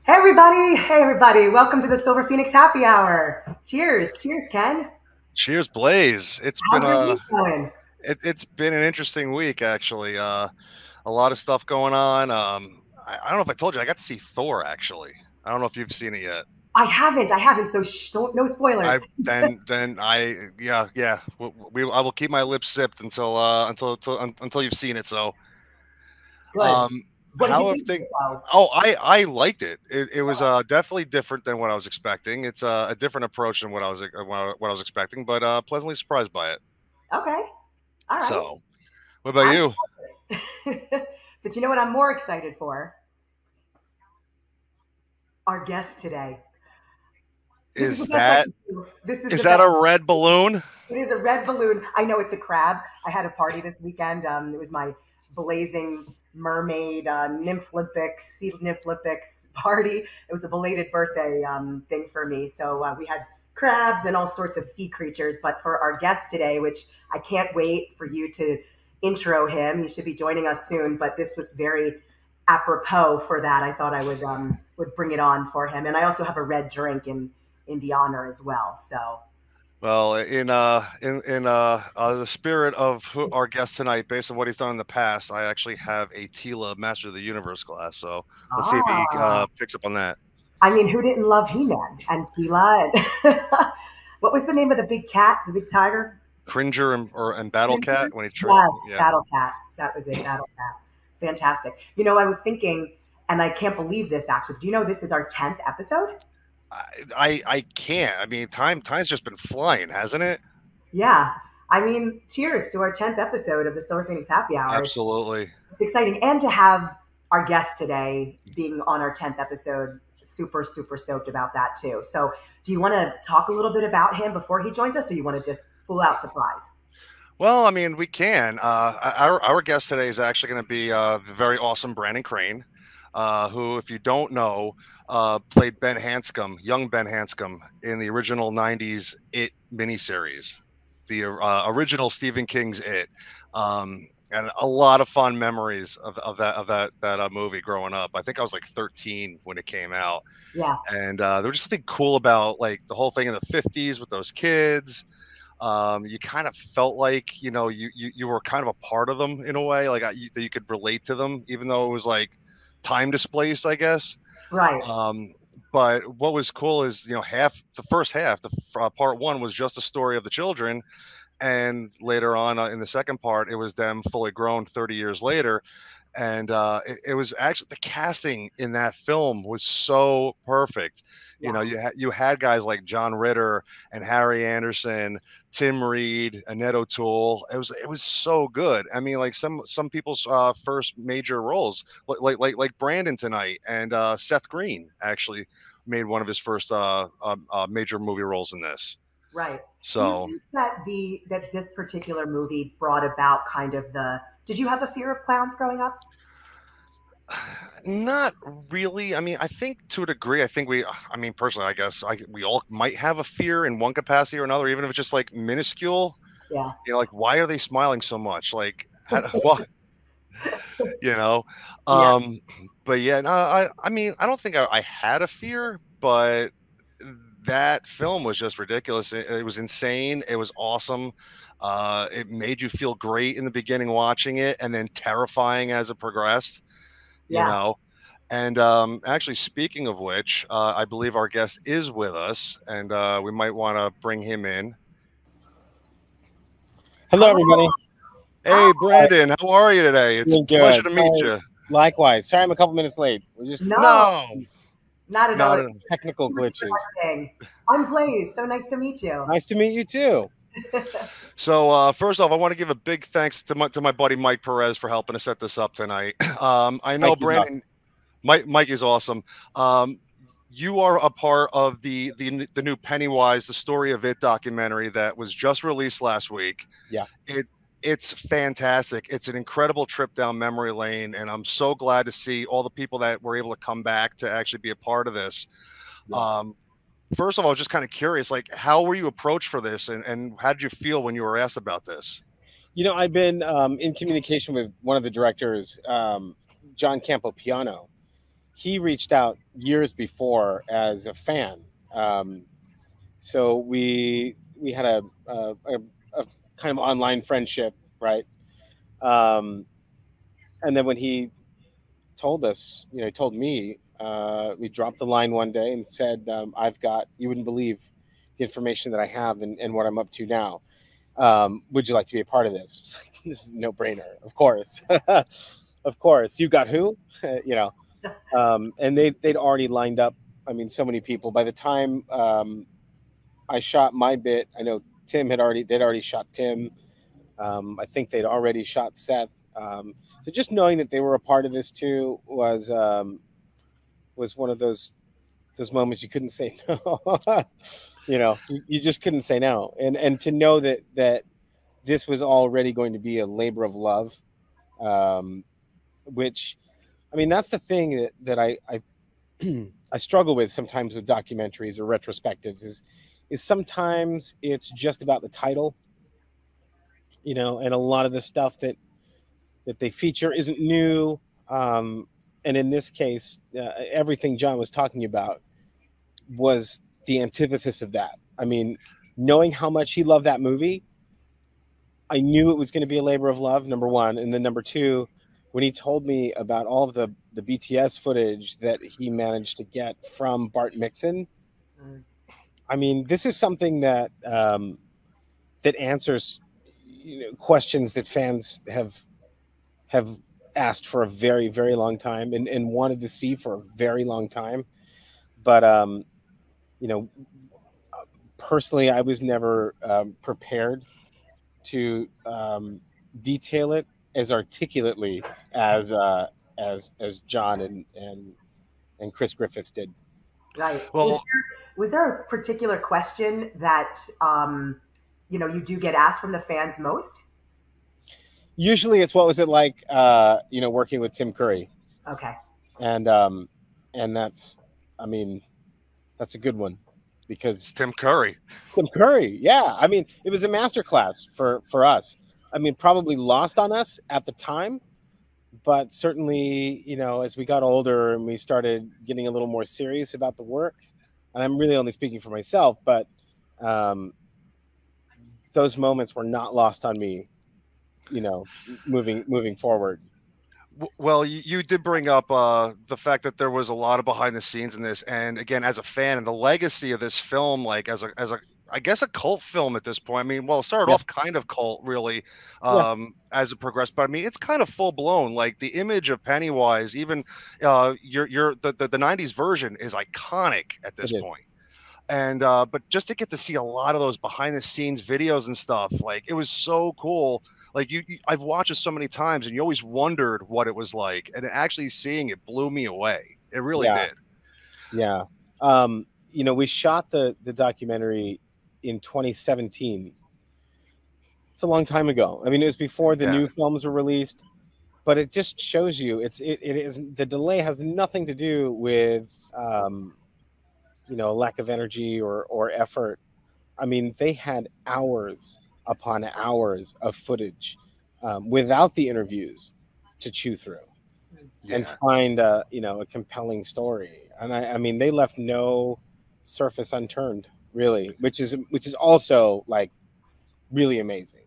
Hey everybody, welcome to the Silver Phoenix Happy Hour. Cheers, Ken. Cheers, Blaze. How's your week going? It's been an interesting week actually. A lot of stuff going on. I don't know if I told you I got to see Thor actually. I don't know if you've seen it yet. I haven't. So don't, no I spoilers. then I yeah. I will keep my lips zipped until you've seen it. So Good. um, What did you how have think of things? it though? Oh, I liked it. It was definitely different than what I was expecting. It's a different approach than what I was expecting, but pleasantly surprised by it. Okay, all right. So, what about I'm you? excited. But you know what I'm more excited for? Our guest today. This is the Is best I that can do. This is Is the that best. a red balloon? It is a red balloon. I know it's a crab. I had a party this weekend. It was my blazing mermaid nymphlympics, sea nymphlypics party. It was a belated birthday thing for me. So we had crabs and all sorts of sea creatures. But for our guest today, which I can't wait for you to intro him. He should be joining us soon. But this was very apropos for that. I thought I would bring it on for him. And I also have a red drink in the honor as well. So. Well, in the spirit of our guest tonight, based on what he's done in the past, I actually have a Tila Master of the Universe glass. So let's see if he Ah, picks up on that. I mean, who didn't love He-Man and Tila? And what was the name of the big cat, the big tiger? Cringer and Battle Ginger? Cat when he Yes, yeah. Battle Cat. That was it, Battle Cat. Fantastic. You know, I was thinking, and I can't believe this actually. Do you know this is our 10th episode? I can't. I mean, time's just been flying, hasn't it? Yeah. I mean, cheers to our 10th episode of the Silver Phoenix Happy Hour. Absolutely. It's exciting. And to have our guest today being on our 10th episode, super, super stoked about that too. So, do you want to talk a little bit about him before he joins us, or you want to just full out surprise? Well, I mean, we can. Our guest today is actually going to be the very awesome Brandon Crane, who, if you don't know, played Ben Hanscom, young Ben Hanscom, in the original '90s It miniseries, the original Stephen King's It, and a lot of fun memories of that movie growing up. I think I was like 13 when it came out, Yeah, and there was just something cool about like the whole thing in the '50s with those kids. You kind of felt like you were kind of a part of them in a way, like that you could relate to them, even though it was like time displaced, I guess. right. Um, but what was cool is half the first half, part one was just a story of the children, and later on in the second part, it was them fully grown 30 years later, and it was actually the casting in that film was so perfect. Yeah, You had guys like John Ritter and Harry Anderson, Tim Reed, Annette O'Toole. It was so good. I mean, like some people's first major roles, like Brandon tonight, and Seth Green actually made one of his first major movie roles in this. right. Do you So think that this particular movie brought about kind of the? Did you have a fear of clowns growing up? not really. I mean, I think to a degree, I mean, personally, I guess we all might have a fear in one capacity or another, even if it's just like minuscule. Yeah, Like, why are they smiling so much? Like, well, you know, yeah, um, but yeah, no, I mean, I don't think I had a fear, but that film was just ridiculous. It was insane. It was awesome. It made you feel great in the beginning watching it, and then terrifying as it progressed. You yeah. know, and actually, speaking of which, I believe our guest is with us, and we might want to bring him in. Hello, everybody. Oh, Hey, hi. Brandon, how are you today? It's a Doing pleasure good. to meet Sorry. you. Likewise. Sorry, I'm a couple minutes late. We're just No, No, not at all. not It's at technical too much glitches. thing. I'm Blaze. So nice to meet you. Nice to meet you too. So first off, I want to give a big thanks to my buddy Mike Perez for helping to set this up tonight. I know Mike is Brandon. awesome. Mike is awesome. Um, you are a part of the new Pennywise, the Story of It documentary that was just released last week. Yeah. It it's fantastic. It's an incredible trip down memory lane, and I'm so glad to see all the people that were able to come back to actually be a part of this. Yeah. Um, First of all, I was just kind of curious, like, how were you approached for this, and how did you feel when you were asked about this? I've been in communication with one of the directors, John Campopiano, he reached out years before as a fan. Um, so we had a kind of online friendship, right? Um, and then when he told us, he told me, we dropped the line one day and said, "I've got, you wouldn't believe the information that I have and what I'm up to now. Would you like to be a part of this?" It's like, this is no brainer, of course, of course. You got who, you know, and they'd already lined up. I mean, so many people. By the time I shot my bit, I know they'd already shot Tim. I think they'd already shot Seth. So just knowing that they were a part of this too was one of those moments you couldn't say no. You just couldn't say no, and to know that this was already going to be a labor of love, um, which, I mean, that's the thing that I I struggle with sometimes with documentaries or retrospectives is sometimes it's just about the title, and a lot of the stuff that they feature isn't new. Um, and in this case, everything John was talking about was the antithesis of that. I mean, knowing how much he loved that movie, I knew it was going to be a labor of love, number one. And then number two, when he told me about all of the BTS footage that he managed to get from Bart Mixon, Mm. I mean, this is something that answers questions that fans have asked for a very, very long time and wanted to see for a very long time. But you know, personally, I was never prepared to detail it as articulately as as John and Chris Griffiths did. Right. Well, Was there a particular question that you do get asked from the fans most? Usually, it's what was it like, working with Tim Curry, Okay. and um, and I mean, that's a good one it's because Tim Curry. Tim Curry, yeah, I mean, it was a masterclass for us. I mean, probably lost on us at the time, but certainly, as we got older and we started getting a little more serious about the work, and I'm really only speaking for myself, but um, those moments were not lost on me, you know, moving forward. Well, you did bring up the fact that there was a lot of behind the scenes in this, and again, as a fan, and the legacy of this film, like as a I guess a cult film at this point. I mean, well, it started Yeah, off kind of cult, really, yeah, as it progressed, but I mean, it's kind of full blown. Like the image of Pennywise, even the '90s version is iconic at it this is. point. And but just to get to see a lot of those behind the scenes videos and stuff, like it was so cool. Like I've watched it so many times, and you always wondered what it was like, and actually seeing it blew me away. It really Yeah, did. yeah. We shot the documentary in 2017. It's a long time ago. I mean, it was before the Yeah, new films were released, but it just shows you it is the delay has nothing to do with a lack of energy or effort. I mean, they had hours upon hours of footage without the interviews to chew through and yeah. find a compelling story. And I mean, they left no surface unturned, really, which is also like really amazing.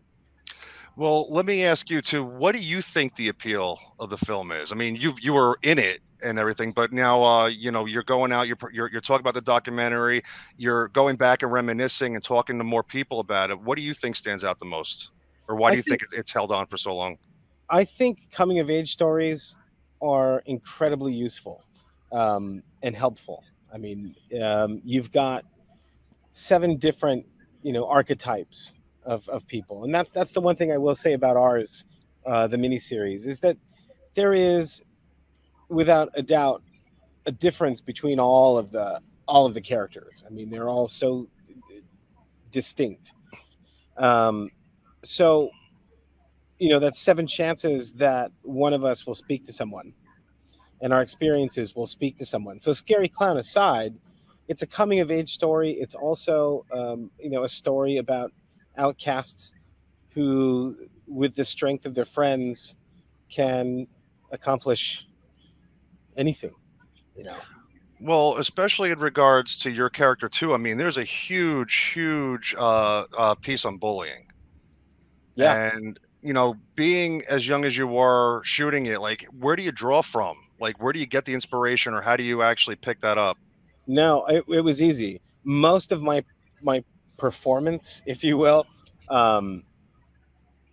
Well, let me ask you too. What do you think the appeal of the film is? I mean, you were in it and everything, but now you're going out. You're talking about the documentary. You're going back and reminiscing and talking to more people about it. What do you think stands out the most, or why I do you think think it's held on for so long? I think coming of age stories are incredibly useful and helpful. I mean, you've got seven different archetypes of people, and that's the one thing I will say about ours, the miniseries, is that there is without a doubt a difference between all of the characters. I mean, they're all so distinct. Um, so that's seven chances that one of us will speak to someone and our experiences will speak to someone. So, Scary Clown aside, it's a coming of age story. It's also, a story about outcasts who, with the strength of their friends, can accomplish anything. you know. Well, especially in regards to your character too. I mean, there's a huge piece on bullying, Yeah. and being as young as you were shooting it, like, where do you draw from? Like, where do you get the inspiration, or how do you actually pick that up? No, it was easy. Most of my performance, if you will, um,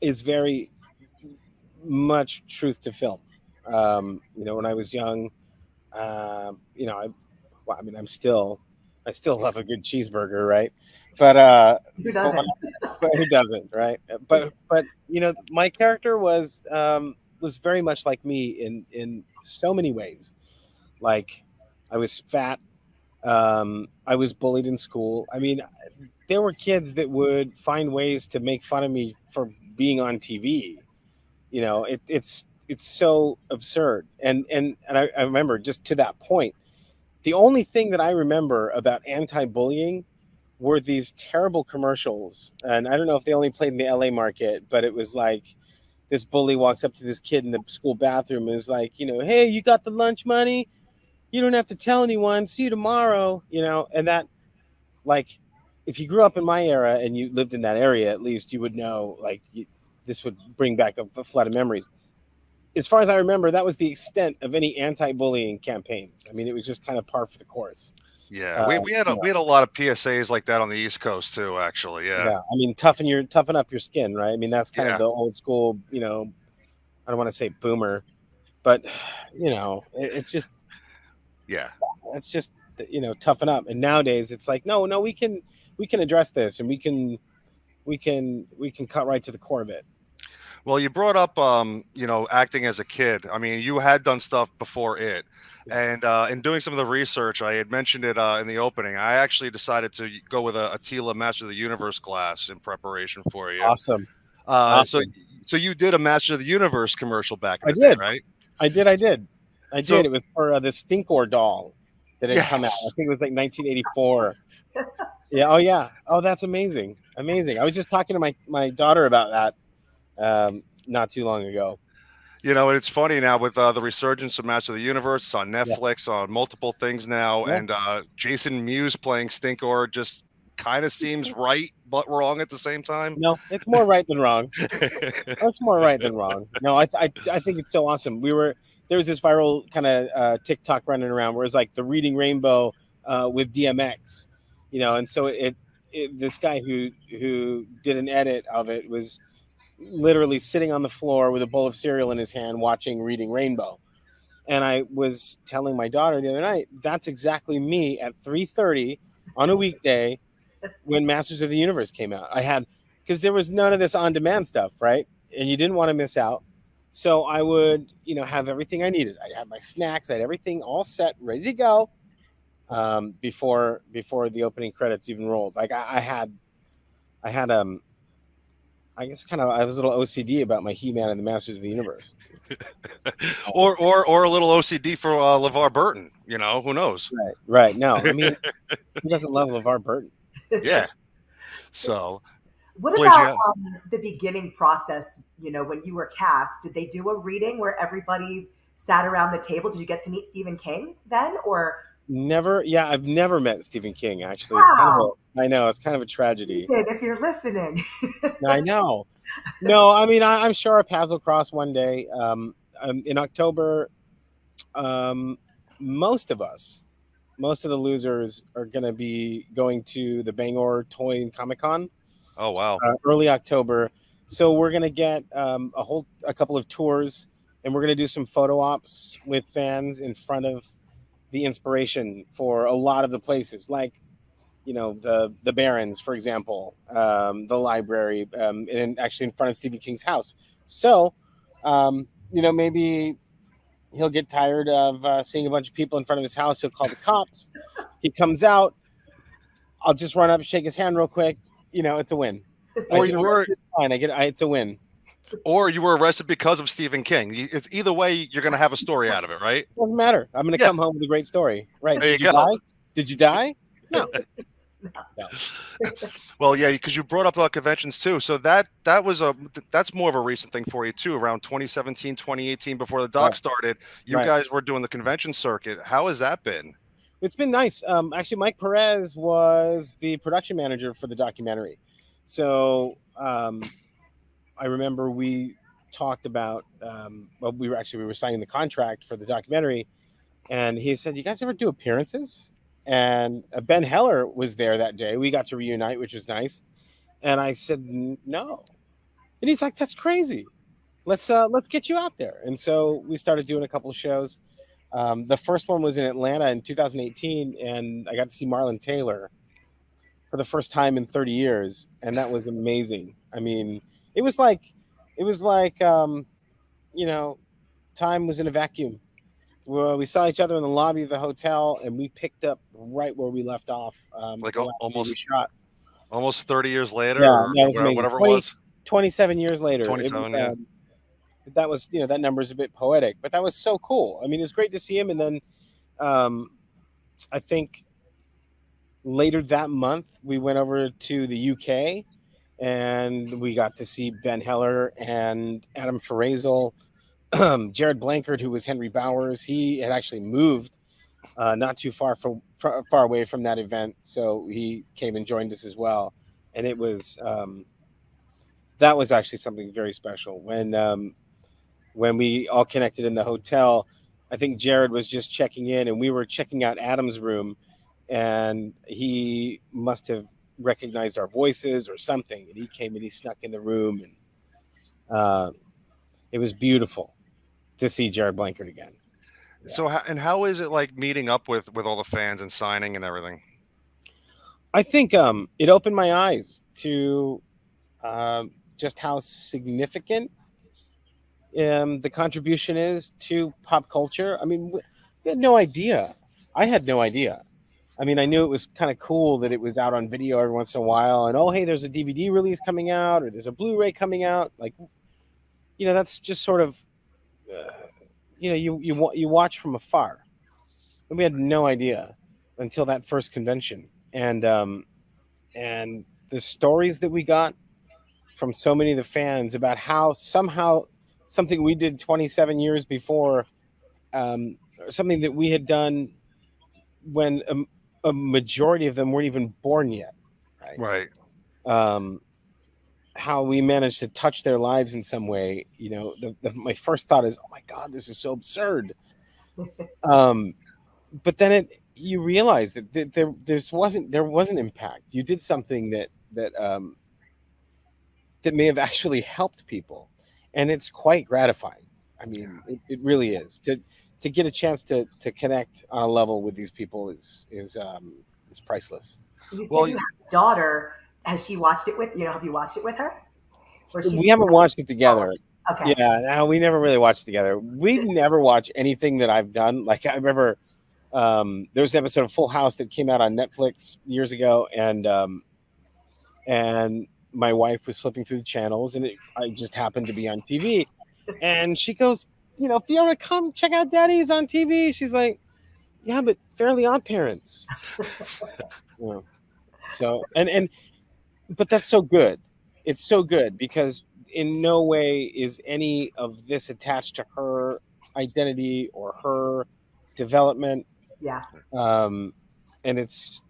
is very much truth to film. When I was young, well, I mean, I still love a good cheeseburger, right? But Who but when doesn't? but who doesn't, right? But my character was very much like me in so many ways. Like, I was fat. I was bullied in school. I mean, there were kids that would find ways to make fun of me for being on TV. It's so absurd. And I remember, just to that point, the only thing that I remember about anti-bullying were these terrible commercials. And I don't know if they only played in the LA market, but it was like this bully walks up to this kid in the school bathroom and is like, hey, you got the lunch money? You don't have to tell anyone. See you tomorrow. And that, like, if you grew up in my era and you lived in that area, at least you would know, like, this would bring back a flood of memories. As far as I remember, that was the extent of any anti-bullying campaigns. I mean, it was just kind of par for the course. Yeah, we had a lot of PSAs like that on the East Coast too, actually. Yeah. Yeah, I mean, toughen up your skin, right? I mean, that's kind of Yeah. the old school, I don't want to say boomer, but it's just, Yeah. it's just, toughen up. And nowadays, it's like, no, we can address this, and we can cut right to the core of it. Well, you brought up, acting as a kid. I mean, you had done stuff before it, and in doing some of the research, I had mentioned it in the opening. I actually decided to go with a Tila Master of the Universe class in preparation for you. Awesome. So, Awesome. so you did a Master of the Universe commercial back in I the day, did. right? I did. I did. I So, did. It was for the Stinkor doll that had come out. I yes. think it was like 1984. Yeah. Oh, yeah. Oh, that's amazing. Amazing. I was just talking to my daughter about that not too long ago. And it's funny now with the resurgence of Master of the Universe. It's on Yeah. Netflix, on multiple things now, Yeah. and Jason Mewes playing Stinkor just kind of seems right but wrong at the same time. No, it's more right than wrong. That's more right than wrong. No, I think it's so awesome. There was this viral kind of TikTok running around where it's like the Reading Rainbow with DMX, and so this guy who did an edit of it was literally sitting on the floor with a bowl of cereal in his hand watching Reading Rainbow. And I was telling my daughter the other night, that's exactly me at 3:30 on a weekday when Masters of the Universe came out. Because there was none of this on-demand stuff, right? And you didn't want to miss out. So I would, have everything I needed. I had my snacks, I had everything all set, ready to go before the opening credits even rolled. Like I had I guess I was a little OCD about my He-Man and the Masters of the Universe. or a little OCD for LeVar Burton. Who knows? Right. No, I mean, who doesn't love LeVar Burton? Yeah. So, What Blake, about the beginning process? When you were cast, did they do a reading where everybody sat around the table? Did you get to meet Stephen King then, or? Never. Yeah, I've never met Stephen King, actually. Wow. I know, it's kind of a tragedy. If you're listening. I know. No, I mean, I'm sure our paths will cross one day. In October, most of the losers are going to be going to the Bangor Toy and Comic Con. Oh, wow. Early October. So we're going to get a couple of tours, and we're going to do some photo ops with fans in front of the inspiration for a lot of the places, like, the Barrens, for example, the library, and actually in front of Stephen King's house. So, maybe he'll get tired of seeing a bunch of people in front of his house. He'll call the cops. He comes out. I'll just run up and shake his hand real quick. It's a win. Or you were fine. It's a win. Or you were arrested because of Stephen King. It's either way, you're going to have a story out of it, right? Doesn't matter. I'm going to come home with a great story. Right? There Did you die? Did you die? No. No. Well, yeah, because you brought up conventions too. So that's more of a recent thing for you too. Around 2017, 2018, before the doc Right. started, you Right. guys were doing the convention circuit. How has that been? It's been nice. Actually, Mike Perez was the production manager for the documentary. So I remember we talked about, well, we were signing the contract for the documentary, and he said, "You guys ever do appearances?" And Ben Heller was there that day. We got to reunite, which was nice. And I said, "No," and he's like, "That's crazy. Let's get you out there." And so we started doing a couple of shows. The first one was in Atlanta in 2018, and I got to see Marlon Taylor for the first time in 30 years, and that was amazing. I mean, it was like it was like you know, time was in a vacuum. Well, we saw each other in the lobby of the hotel, and we picked up right where we left off. Like The last day we almost shot. 30 years later, Yeah, or that was amazing. whatever it was. 27 years later, it was 27, yeah. that was, that number is a bit poetic, but that was so cool. I mean, it's great to see him. And then um, I think later that month we went over to the UK, and we got to see Ben Heller and Adam Ferrazel, Jared Blankard, who was Henry Bowers. He had actually moved not too far away from that event, so he came and joined us as well. And it was that was actually something very special when we all connected in the hotel. I think Jared was just checking in, and we were checking out Adam's room, and he must have recognized our voices or something, and he came and he snuck in the room, and it was beautiful to see Jared Blankard again. So, how is it like meeting up with all the fans and signing and everything? I think it opened my eyes to just how significant the contribution is to pop culture. I mean, we had no idea. I had no idea. I mean, I knew it was kind of cool that it was out on video every once in a while, and oh, hey, there's a DVD release coming out, or there's a Blu-ray coming out. Like, that's just sort of, you watch from afar, and we had no idea until that first convention, and the stories that we got from so many of the fans about how somehow something we did 27 years before, something that we had done when a majority of them weren't even born yet, right? Right. How we managed to touch their lives in some way. My first thought is, oh my God, this is so absurd. But then you realize that there was an impact. You did something that may have actually helped people, and it's quite gratifying. I mean, it really is to get a chance to connect on a level with these people is priceless. You said Well, you have a daughter. Has she watched it with Have you watched it with her? Or We haven't watched it together. Okay. Yeah, no, we never really watched it together. We never watch anything that I've done. Like, I remember there was an episode of Full House that came out on Netflix years ago, and my wife was flipping through the channels, and I just happened to be on TV, and she goes, Fiona, come check out Daddy's on TV. She's like, yeah, but Fairly Odd Parents. So but that's so good. It's so good because in no way is any of this attached to her identity or her development. Yeah. And it's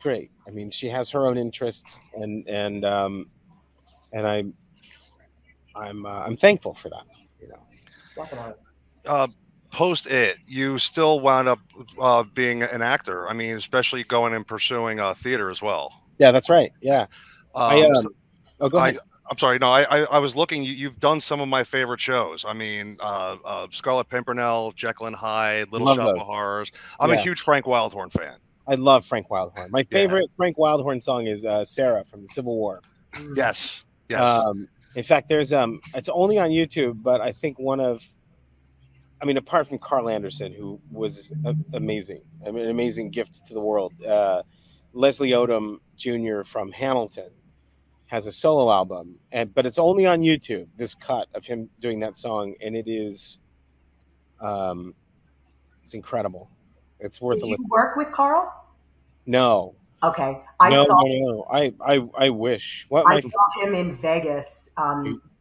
great. I mean, she has her own interests, and I'm thankful for that. Definitely. Post it, you still wound up being an actor. I mean, especially going and pursuing theater as well. Yeah, that's right. Yeah. Go ahead. I'm sorry. No, I was looking. You've done some of my favorite shows. I mean, Scarlet Pimpernel, Jekyll and Hyde, Little Love Shop those. of Horrors. I'm a huge Frank Wildhorn fan. I love Frank Wildhorn. My favorite Frank Wildhorn song is Sarah from the Civil War. Yes. In fact, there's it's only on YouTube, but I think apart from Carl Anderson, who was amazing, an amazing gift to the world, Leslie Odom Jr. from Hamilton has a solo album, but it's only on YouTube, this cut of him doing that song, and it is it's incredible. It's worth Did a you listen. work with Carl? No, Okay, I No, saw no, no. I wish. What I my saw him in Vegas.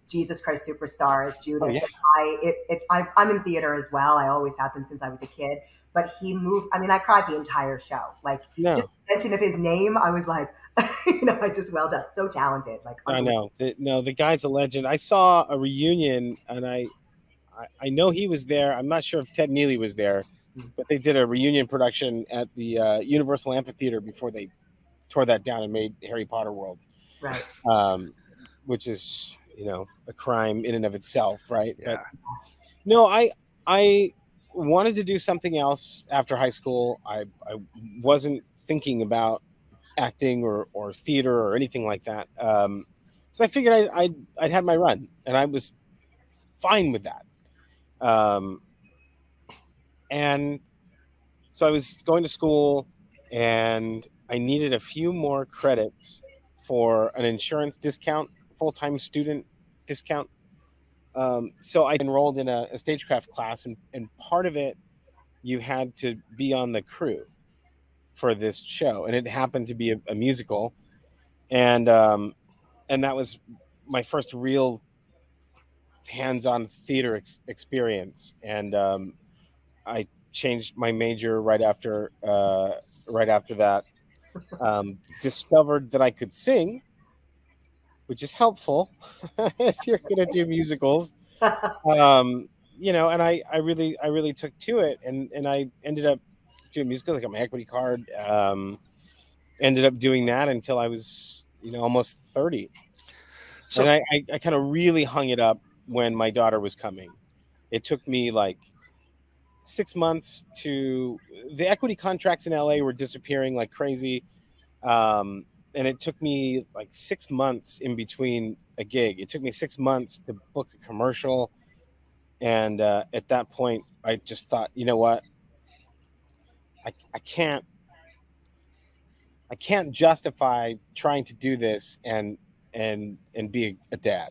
Jesus Christ Superstar as Oh Judas. yeah. And I'm in theater as well. I always have been since I was a kid. But he moved. I mean, I cried the entire show. Like just No, the mention of his name, I was like, I just welled up. So talented, like I unbelievable. know. No, the guy's a legend. I saw a reunion, and I know he was there. I'm not sure if Ted Neely was there, but they did a reunion production at the Universal Amphitheater before they tore that down and made Harry Potter World, Right. um, which is a crime in and of itself, right? But Yeah. no, I wanted to do something else after high school. I wasn't thinking about acting or theater or anything like that. So I figured I'd had my run, and I was fine with that. Um, and so I was going to school, and I needed a few more credits for an insurance discount, full-time student discount. So I enrolled in a stagecraft class, and part of it, you had to be on the crew for this show, and it happened to be a musical, and and that was my first real hands-on theater experience. And I changed my major right after that. Discovered that I could sing, which is helpful if you're going to do musicals. And I really took to it, and I ended up doing musicals. I got my equity card. Ended up doing that until I was almost 30, and So I kind of really hung it up when my daughter was coming. It took me like 6 months to the equity contracts in LA were disappearing like crazy. And it took me like 6 months in between a gig. It took me 6 months to book a commercial. And at that point, I just thought, you know what? I can't justify trying to do this and be a dad.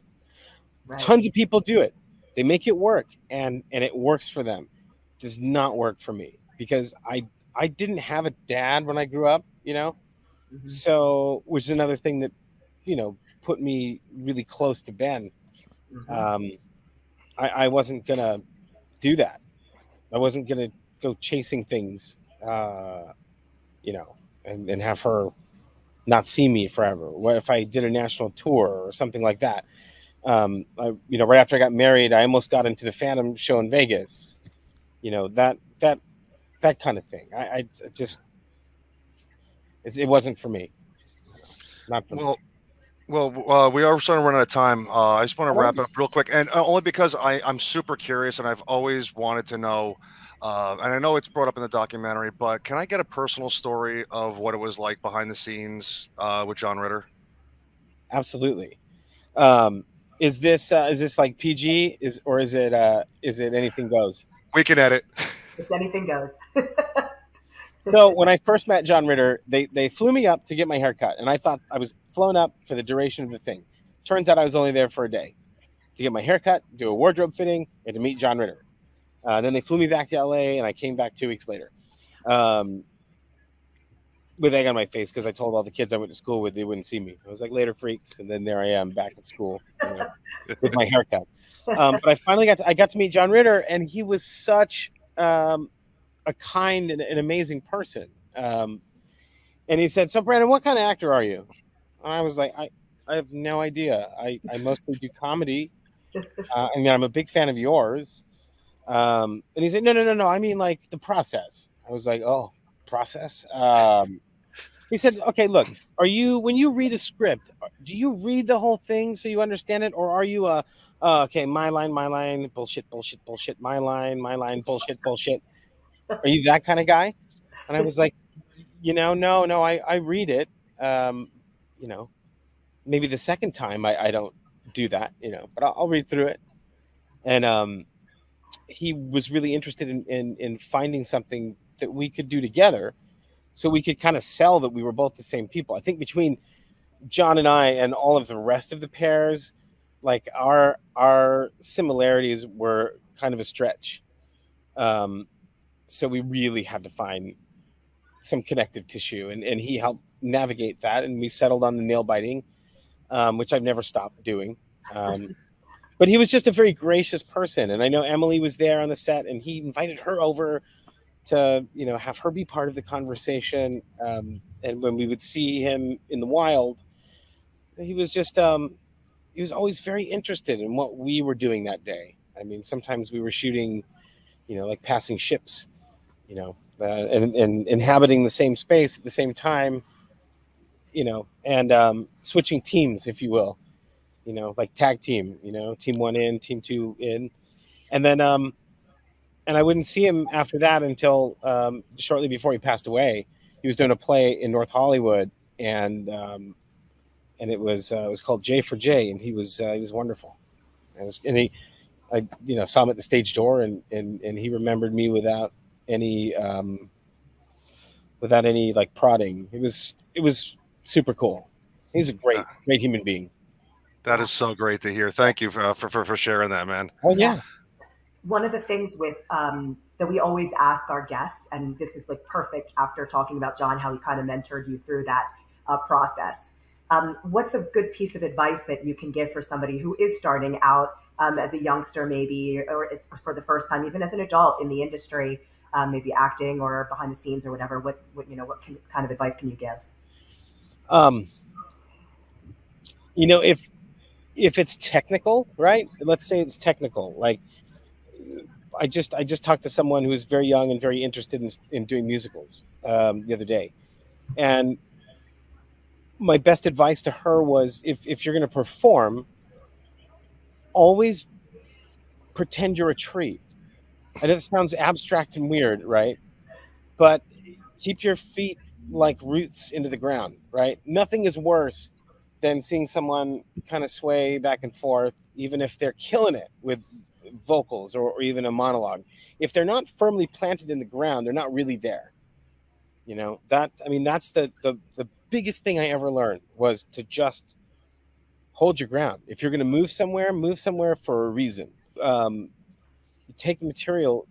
Right. Tons of people do it. They make it work, and it works for them. It does not work for me because I didn't have a dad when I grew up. Hmm. So, which is another thing that put me really close to Ben. Hmm. Um, I wasn't gonna do that. I wasn't gonna go chasing things, you know, and have her not see me forever. What if I did a national tour or something like that? Right after I got married, I almost got into the Phantom show in Vegas. That kind of thing. I just it wasn't for me. Not for me. well, we are starting to run out of time. I just want to No wrap it up worries. real quick, and only because I'm super curious, and I've always wanted to know. And I know it's brought up in the documentary, but can I get a personal story of what it was like behind the scenes with John Ritter? Absolutely. Um, is this like PG? Is it anything goes? We can edit. If anything goes. So when I first met John Ritter, they flew me up to get my hair cut, and I thought I was flown up for the duration of the thing. Turns out I was only there for a day to get my hair cut, do a wardrobe fitting, and to meet John Ritter. Then they flew me back to LA, and I came back 2 weeks later. Um, with egg on my face because I told all the kids I went to school with they wouldn't see me. I was like, later, freaks, and then there I am back at school, with my haircut. But I finally got to meet John Ritter, and he was such a kind and an amazing person. And he said, "So, Brandon, what kind of actor are you?" And I was like, I have no idea. I mostly do comedy. I mean, I'm a big fan of yours. And he said, no, no, no, no. I mean, like the process. I was like, oh, process. He said, okay, look, when you read a script, do you read the whole thing so you understand it? Or are you okay, my line, bullshit, bullshit, bullshit, my line, bullshit, bullshit. Are you that kind of guy? And I was like, no, I read it. Um, you know, Maybe the second time I don't do that, but I'll read through it. And he was really interested in finding something that we could do together so we could kind of sell that we were both the same people. I think between John and I and all of the rest of the pairs, like our similarities were kind of a stretch. So we really had to find some connective tissue, and he helped navigate that, and we settled on the nail biting, which I've never stopped doing. But he was just a very gracious person, and I know Emily was there on the set, and he invited her over to have her be part of the conversation. And when we would see him in the wild, he was just he was always very interested in what we were doing that day. I mean, sometimes we were shooting, like passing ships, and inhabiting the same space at the same time, and switching teams, if you will, like tag team, team one in, team two in, and then and I wouldn't see him after that until shortly before he passed away. He was doing a play in North Hollywood, and it was called J for J, and he was wonderful. And I saw him at the stage door, and he remembered me without any like prodding. It was super cool. He's a great human being. That is so great to hear. Thank you for sharing that, man. Oh yeah. One of the things with that we always ask our guests, and this is like perfect after talking about John, how he kind of mentored you through that process. What's a good piece of advice that you can give for somebody who is starting out as a youngster, maybe, or it's for the first time, even as an adult in the industry, maybe acting or behind the scenes or whatever? What kind of advice can you give? If it's technical, right? Let's say it's technical. Like I just talked to someone who was very young and very interested in doing musicals the other day, and my best advice to her was, if you're going to perform, always pretend you're a tree. I know it sounds abstract and weird, right? But keep your feet like roots into the ground, right? Nothing is worse than seeing someone kind of sway back and forth, even if they're killing it with vocals or even a monologue. If they're not firmly planted in the ground, they're not really there. That's the biggest thing I ever learned, was to just hold your ground. If you're going to move somewhere for a reason. Take the material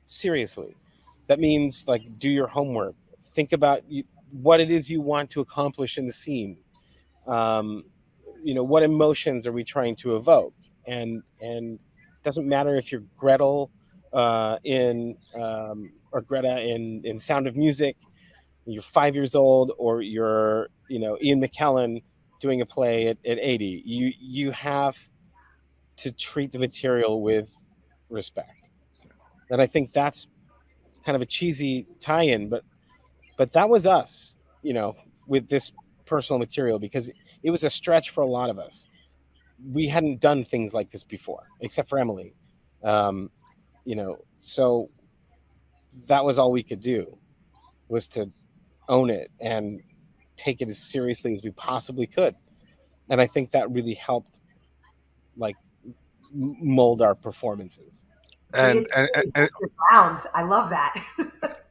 seriously. That means, like, do your homework. Think about what it is you want to accomplish in the scene. What emotions are we trying to evoke? And it doesn't matter if you're Gretel or Greta in Sound of Music, you're 5 years old, or you're Ian McKellen doing a play at 80. You have to treat the material with respect. And I think that's kind of a cheesy tie-in, but that was us, with this personal material, because it was a stretch for a lot of us. We hadn't done things like this before, except for Emily. So that was all we could do, was to own it and take it as seriously as we possibly could. And I think that really helped, like, mold our performances. And Rounds. I love that.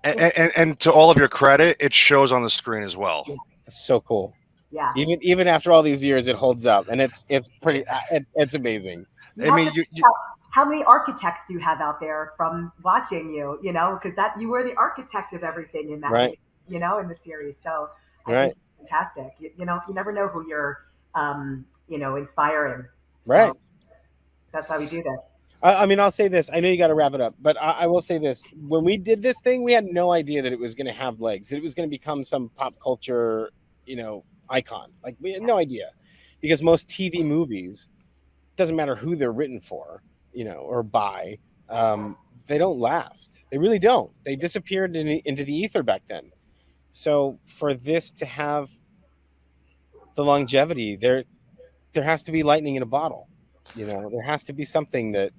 and to all of your credit, it shows on the screen as well. It's so cool. Yeah. Even after all these years, it holds up, and it's pretty. It's amazing. How many architects do you have out there from watching you? Because that you were the architect of everything in that, right? In the series. So I think it's fantastic. You never know who you're, inspiring. So right. That's why we do this. I'll say this. I know you got to wrap it up, but I will say this. When we did this thing, we had no idea that it was going to have legs. It was going to become some pop culture, icon. Like, we had no idea, because most TV movies, doesn't matter who they're written for, or by, they don't last. They really don't. They disappeared into the ether back then. So for this to have the longevity, there has to be lightning in a bottle. There has to be something that.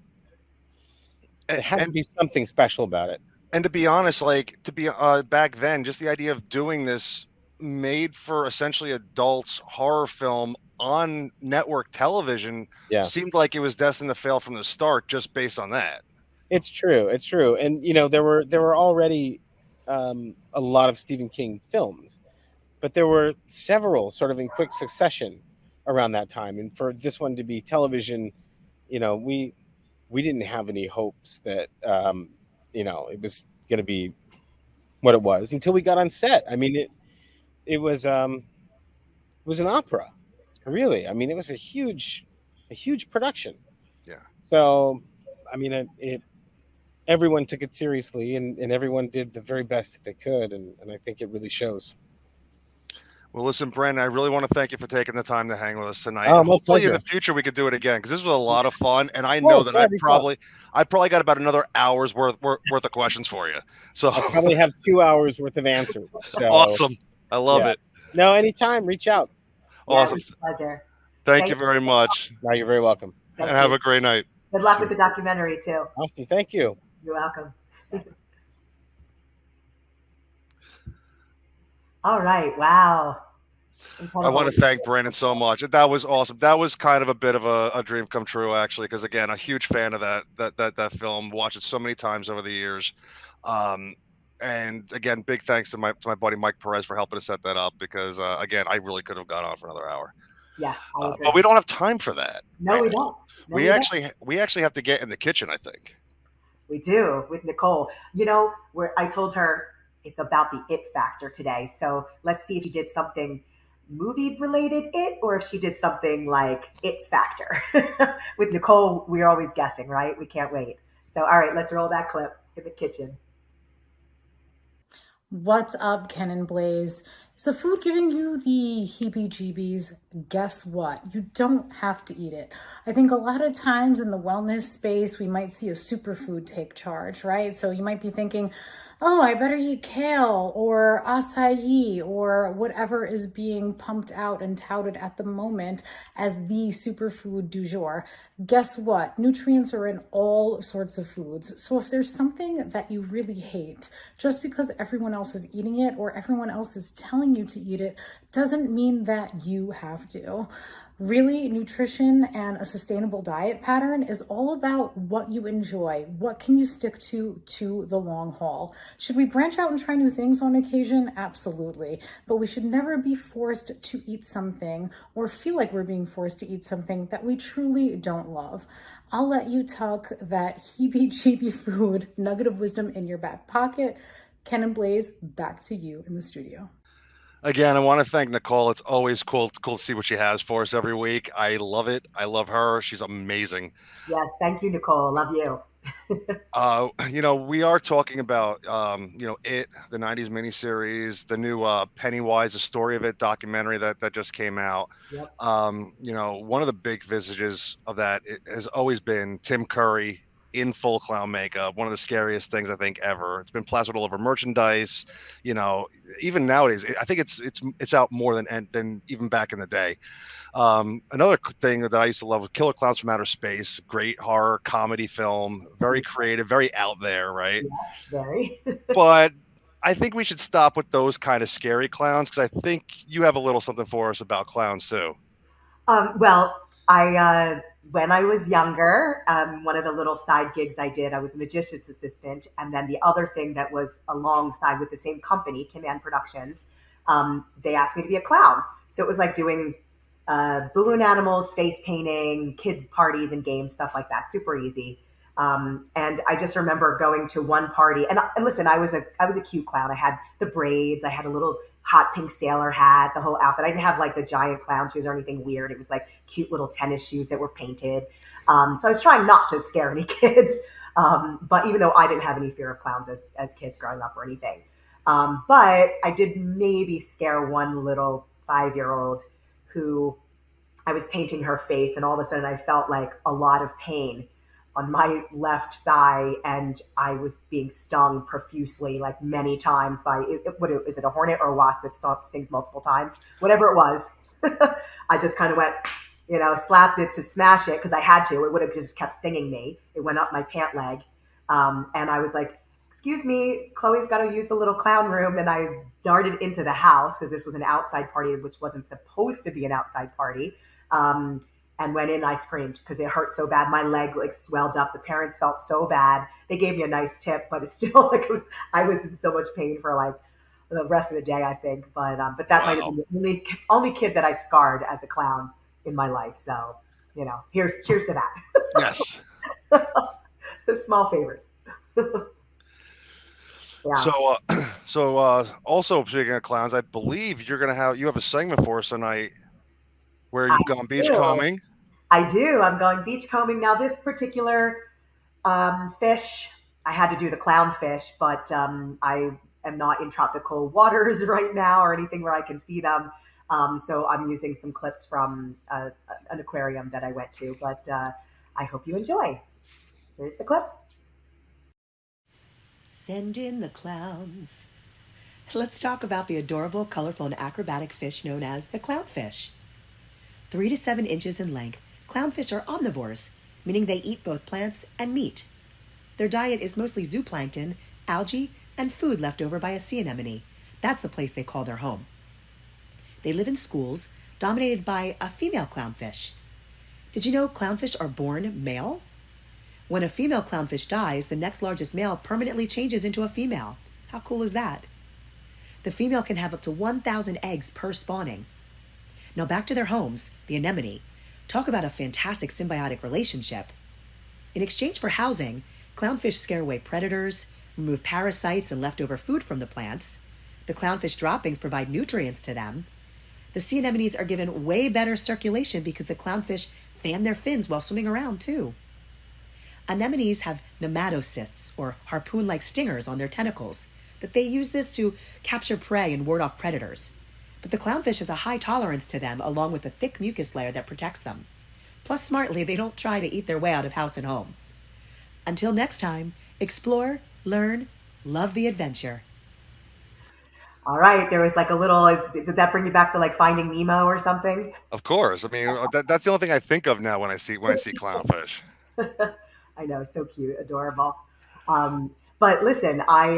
There has to be something special about it. And to be honest, back then, just the idea of doing this made for essentially adults horror film on network television seemed like it was destined to fail from the start, just based on that. It's true. And there were already a lot of Stephen King films, but there were several sort of in quick succession around that time. And for this one to be television, we didn't have any hopes that it was going to be what it was until we got on set. I mean, it was an opera, really. I mean, it was a huge production. Yeah. So, I mean, it everyone took it seriously, and everyone did the very best that they could, and I think it really shows. Well, listen, Brandon, I really want to thank you for taking the time to hang with us tonight, Oh, and my hopefully in the pleasure. future we could do it again because this was a lot of fun, and I Of know course, that yeah, anytime. I probably got about another hour's worth of questions for you. So I'll probably have 2 hours worth of answers. So, awesome, I love yeah. it. No, anytime, reach out. Yeah, it Awesome, was a pleasure. thank you Thank very much, No, you're very welcome. and thank have you. a great night. Good luck with Sure. the documentary too. Awesome. Thank you. You're welcome. All right. Wow. I want Incredible. to thank Brandon so much. That was awesome. That was kind of a bit of a dream come true, actually, because again, a huge fan of that film. Watched it so many times over the years. Um, and again, big thanks to my buddy Mike Perez for helping to set that up because again, I really could have gone on for another hour, Yeah, I but agree. we don't have time for that, No, we Brandon. don't. No, we don't. We actually have to get in the kitchen. I think. We do with Nicole. You know, where I told her it's about the it factor today. So let's see if she did something movie related it or if she did something like it factor. With Nicole, we're always guessing, right? We can't wait. So, all right, let's roll that clip in the kitchen. What's up, Ken and Blaze? Is the food giving you the heebie jeebies? Guess what? You don't have to eat it. I think a lot of times in the wellness space, we might see a superfood take charge, right? So you might be thinking, oh, I better eat kale or acai or whatever is being pumped out and touted at the moment as the superfood du jour. Guess what? Nutrients are in all sorts of foods. So if there's something that you really hate, just because everyone else is eating it or everyone else is telling you to eat it, doesn't mean that you have to. Really, nutrition and a sustainable diet pattern is all about what you enjoy. What can you stick to the long haul? Should we branch out and try new things on occasion? Absolutely. But we should never be forced to eat something or feel like we're being forced to eat something that we truly don't love. I'll let you tuck that heebie-jeebie food nugget of wisdom in your back pocket. Ken and Blaze, back to you in the studio. Again, I want to thank Nicole. It's always cool to see what she has for us every week. I love it. I love her. She's amazing. Yes, thank you, Nicole. Love you. We are talking about, the '90s miniseries, the new Pennywise, the story of it documentary that just came out. Yep. One of the big visages of that has always been Tim Curry in full clown makeup. One of the scariest things I think ever. It's been plastered all over merchandise. You know, even nowadays, I think it's out more than even back in the day. Another thing that I used to love was Killer Clowns from Outer Space. Great horror comedy film, very creative, very out there, right? Yes, very. But I think we should stop with those kind of scary clowns because I think you have a little something for us about clowns too. Well, when I was younger, one of the little side gigs I did, I was a magician's assistant, and then the other thing that was alongside with the same company, Tim Ann Productions, they asked me to be a clown. So it was like doing balloon animals, face painting, kids parties and games, stuff like that. Super easy. And I just remember going to one party, and listen, I was a cute clown. I had the braids, I had a little hot pink sailor hat, the whole outfit. I didn't have like the giant clown shoes or anything weird. It was like cute little tennis shoes that were painted. So I was trying not to scare any kids. But even though I didn't have any fear of clowns as kids growing up or anything. But I did maybe scare one little 5-year old who I was painting her face, and all of a sudden I felt like a lot of pain on my left thigh, and I was being stung profusely, like many times by what is it, a hornet or a wasp that stings multiple times? Whatever it was, I just kind of went, slapped it to smash it because I had to. It would have just kept stinging me. It went up my pant leg, and I was like, "Excuse me, Chloe's got to use the little clown room," and I darted into the house because this was an outside party, which wasn't supposed to be an outside party. And went in, I screamed because it hurt so bad. My leg like swelled up. The parents felt so bad. They gave me a nice tip, but it's still like I was in so much pain for like the rest of the day, I think. But that might have Wow. been the only kid that I scarred as a clown in my life. So, cheers to that. Yes. Small favors. Yeah. So also speaking of clowns, I believe you have a segment for us tonight where I you've gone do. beachcombing. I do. I'm going beachcombing now. This particular fish, I had to do the clownfish, but I am not in tropical waters right now or anything where I can see them. So I'm using some clips from an aquarium that I went to, but I hope you enjoy. Here's the clip. Send in the clowns. Let's talk about the adorable, colorful, and acrobatic fish known as the clownfish. 3 to 7 inches in length, clownfish are omnivores, meaning they eat both plants and meat. Their diet is mostly zooplankton, algae, and food left over by a sea anemone. That's the place they call their home. They live in schools, dominated by a female clownfish. Did you know clownfish are born male? When a female clownfish dies, the next largest male permanently changes into a female. How cool is that? The female can have up to 1,000 eggs per spawning. Now back to their homes, the anemone. Talk about a fantastic symbiotic relationship. In exchange for housing, clownfish scare away predators, remove parasites and leftover food from the plants. The clownfish droppings provide nutrients to them. The sea anemones are given way better circulation because the clownfish fan their fins while swimming around too. Anemones have nematocysts, or harpoon-like stingers on their tentacles, that they use this to capture prey and ward off predators. But the clownfish has a high tolerance to them, along with a thick mucus layer that protects them. Plus, smartly, they don't try to eat their way out of house and home. Until next time, explore, learn, love the adventure. All right. There was like a little, did that bring you back to like Finding Nemo or something? Of course. I mean, that's the only thing I think of now when I see clownfish. I know, so cute, adorable. But listen, I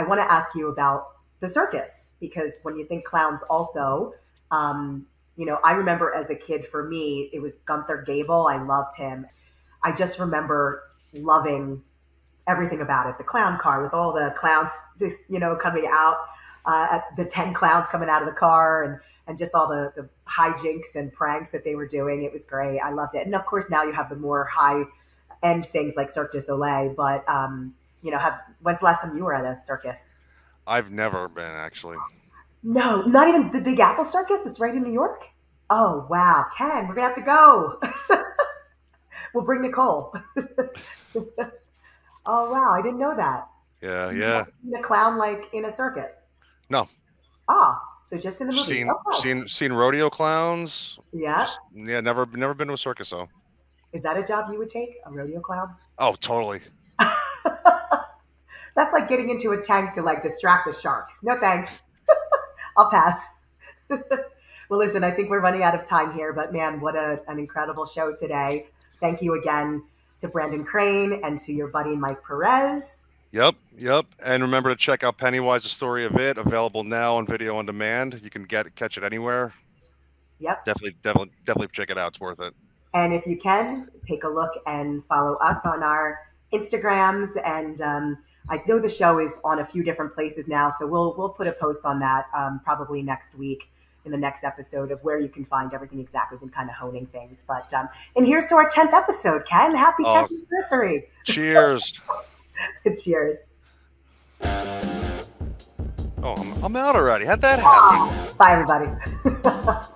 want to ask you about the circus because when you think clowns, also, I remember as a kid, for me, it was Gunther Gable. I loved him. I just remember loving everything about it. The clown car with all the clowns, just coming out, at the 10 clowns coming out of the car, and just all the hijinks and pranks that they were doing. It was great. I loved it. And of course, now you have the more high end things like Cirque du Soleil. But when's the last time you were at a circus? I've never been actually. No, not even the Big Apple Circus that's right in New York. Oh wow, Ken, we're gonna have to go. We'll bring Nicole. Oh wow, I didn't know that. Yeah, You've yeah. never seen a clown like in a circus. No, Ah, so just in the movie. seen Okay. seen rodeo clowns. Yeah. Yeah, never been to a circus though. Is that a job you would take? A rodeo clown? Oh, totally. That's like getting into a tank to like distract the sharks. No thanks. I'll pass. Well, listen, I think we're running out of time here, but man, what an incredible show today. Thank you again to Brandon Crane and to your buddy Mike Perez. Yep. And remember to check out Pennywise: The Story of It, available now on video on demand. You can catch it anywhere. Yep. Definitely check it out. It's worth it. And if you can, take a look and follow us on our Instagrams. And I know the show is on a few different places now, so we'll put a post on that probably next week in the next episode of where you can find everything exactly. We've been kind of honing things. But and here's to our 10th episode, Ken. Happy 10th anniversary. Cheers. It's yours. Oh, I'm out already. How'd that happen? Bye, everybody.